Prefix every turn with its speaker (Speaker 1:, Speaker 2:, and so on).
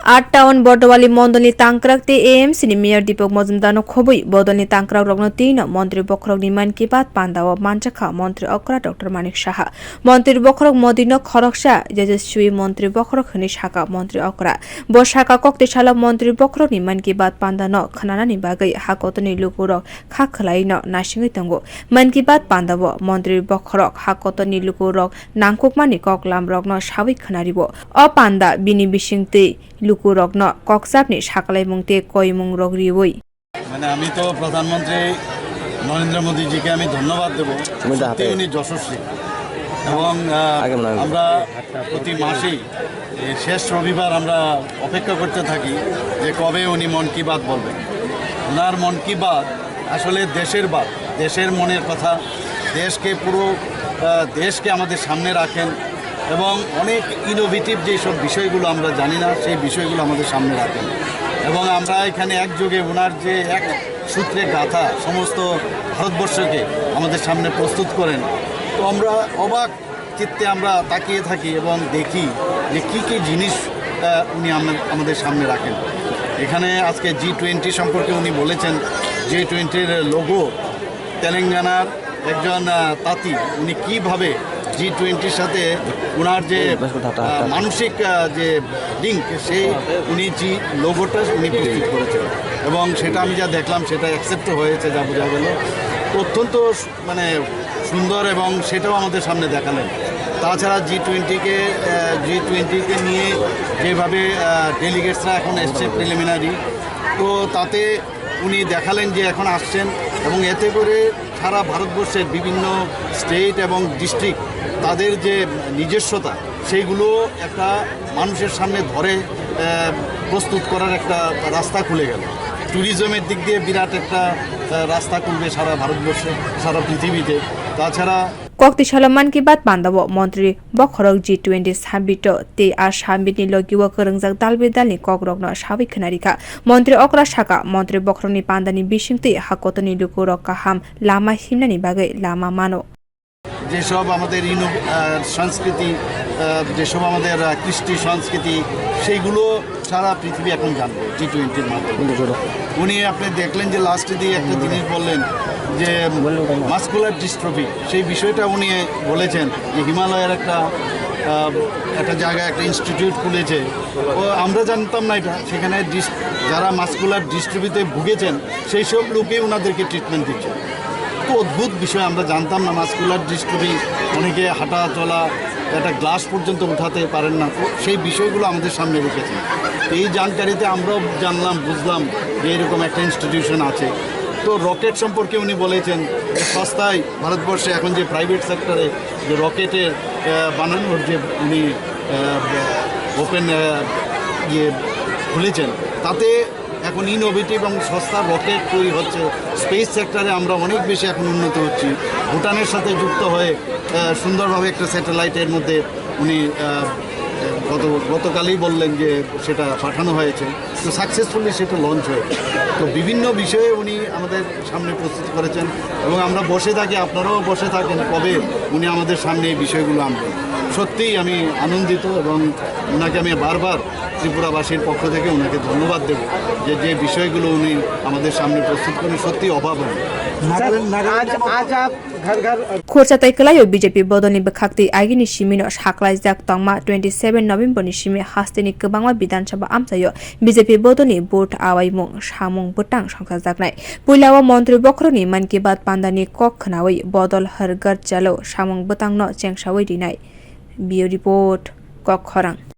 Speaker 1: 8 town बordowali mondol tangkrak te AMC ni mayor dipak majumdar no khobui bodol ni tangkrak rokno tin montri bokhorok ni man ki baat pandao manjak montri okra Dr. Manik Saha montri bokhorok modino khoroksa jejaswi montri bokhorok ni shaka montri okra bo shaka Koktisalo montri bokhorok ni man ki baat pandano khanana ni bagai hakotoni lukurok khakhlai no nasingai tango man ki baat pandao montri bokhorok hakotoni lukurok nangkukmani koklam rokno sawi khanaribo o panda bini bisingte লুকুরগ্ন কক্সাবনি সাকলাই মুংতে কয়মুং রগরিবই
Speaker 2: মানে আমি তো প্রধানমন্ত্রী নরেন্দ্র মোদীজিকে আমি ধন্যবাদ দেব উনি যশস্বী এবং আমরা প্রতি মাসেই শেষ রবিবার আমরা অপেক্ষা করতে থাকি যে কবে উনি মন কি বাত বলবেন। ওনার মন কি বাত আসলে দেশের বাত, দেশের মনের কথা, দেশকে পুরো দেশকে আমাদের সামনে রাখেন এবং অনেক ইনোভেটিভ যেসব বিষয়গুলো আমরা জানি না সেই বিষয়গুলো আমাদের সামনে রাখেন এবং আমরা এখানে একযোগে ওনার যে এক সূত্রে গাথা সমস্ত ভারতবর্ষকে আমাদের সামনে প্রস্তুত করেন। তো আমরা অবাক চিত্তে আমরা তাকিয়ে থাকি এবং দেখি যে কী কী জিনিস উনি আমাদের সামনে রাখেন। এখানে আজকে G20 সম্পর্কে উনি বলেছেন, G20-র লোগো তেলেঙ্গানার একজন তাঁতি উনি কীভাবে G20-র সাথে ওনার যে মানসিক যে লিঙ্ক সেই উনি লোগোটা উনি প্রস্তুত করেছেন এবং সেটা আমি যা দেখলাম সেটা অ্যাকসেপ্ট হয়েছে, যা বোঝা গেল অত্যন্ত মানে সুন্দর এবং সেটাও আমাদের সামনে দেখালেন। তাছাড়া G20-কে নিয়ে যেভাবে ডেলিগেটসরা এখন এসছে প্রিলিমিনারি, তো তাতে উনি দেখালেন যে এখন আসছেন এবং এতে করে সারা ভারতবর্ষের বিভিন্ন স্টেট এবং ডিস্ট্রিক্ট তাদের যে নিজস্বতা সেইগুলো একটা মানুষের সামনে ধরে প্রস্তুত করার একটা রাস্তা খুলে গেল। ট্যুরিজমের দিক দিয়ে বিরাট একটা রাস্তা খুলবে সারা ভারতবর্ষে, সারা পৃথিবীতে। তাছাড়া
Speaker 1: Koktisalo man ki baat pandao montri bokhorok G20 sambito te a sambitni logi wo kerengjak dalbe dalni kokrokno sawi khnarika montri okra shaka montri bokhrokni pandani bisingte hakotoni lukurok kaham lama himnani bagai lama mano
Speaker 2: যেসব আমাদের সংস্কৃতি, যেসব আমাদের কৃষ্টি সংস্কৃতি সেইগুলো সারা পৃথিবী এখন জানবে G20-র মাধ্যমে। উনি আপনি দেখলেন যে লাস্টে দিয়ে একটা জিনিস বললেন যে মাসকুলার ডিস্ট্রফি, সেই বিষয়টা উনি বলেছেন যে হিমালয়ের একটা জায়গায় একটা ইনস্টিটিউট খুলেছে। ও আমরা জানতাম না এটা, সেখানে যারা মাসকুলার ডিস্ট্রফিতে ভুগেছেন সেই সব লোকেই ওনাদেরকে ট্রিটমেন্ট দিচ্ছে। তো অদ্ভুত বিষয়, আমরা জানতাম না মাসকুলার ডিস্ট্রফি, অনেকে হাঁটা চলা একটা গ্লাস পর্যন্ত উঠাতে পারেন না, তো সেই বিষয়গুলো আমাদের সামনে রেখেছেন। এই জানকারিতে আমরাও জানলাম, বুঝলাম যে এরকম একটা ইনস্টিটিউশন আছে। তো রকেট সম্পর্কে উনি বলেছেন যে সস্তায় ভারতবর্ষে এখন যে প্রাইভেট সেক্টরে যে রকেটের বানানোর যে উনি ওপেন খুলেছেন, তাতে এখন ইনোভেটিভ এবং সস্তা রকেট তৈরি হচ্ছে। স্পেস সেক্টরে আমরা অনেক বেশি এখন উন্নত হচ্ছি। ভুটানের সাথে যুক্ত হয়ে সুন্দরভাবে একটা স্যাটেলাইটের মধ্যে উনি গতকালই বললেন যে সেটা পাঠানো হয়েছে, তো সাকসেসফুলি সেটা লঞ্চ হয়েছে। তো বিভিন্ন বিষয়ে উনি আমাদের সামনে প্রস্তুত করেছেন এবং আমরা বসে থাকি, আপনারাও বসে থাকেন কবে উনি আমাদের সামনে এই বিষয়গুলো আনবেন। সত্যিই আমি আনন্দিত এবং ওনাকে আমি বারবার ত্রিপুরাবাসীর পক্ষ থেকে ওনাকে ধন্যবাদ দেব যে বিষয়গুলো উনি আমাদের সামনে প্রস্তুত করেন সত্যি অভাবনীয়।
Speaker 1: Khorsa taikalayo BJP bodolni bekhakti agini simino saklaijak tongma 27 November ni simi hasteni kwbangma Bidhan Sabha amchayo BJP bodolni vote awaimung samung botang songkhajaknai puilao montri bokhorokni man ki baat pandani kok khnawi bodol hargar chalo samung botangno chengsawai rinai. Bio report Koktisalo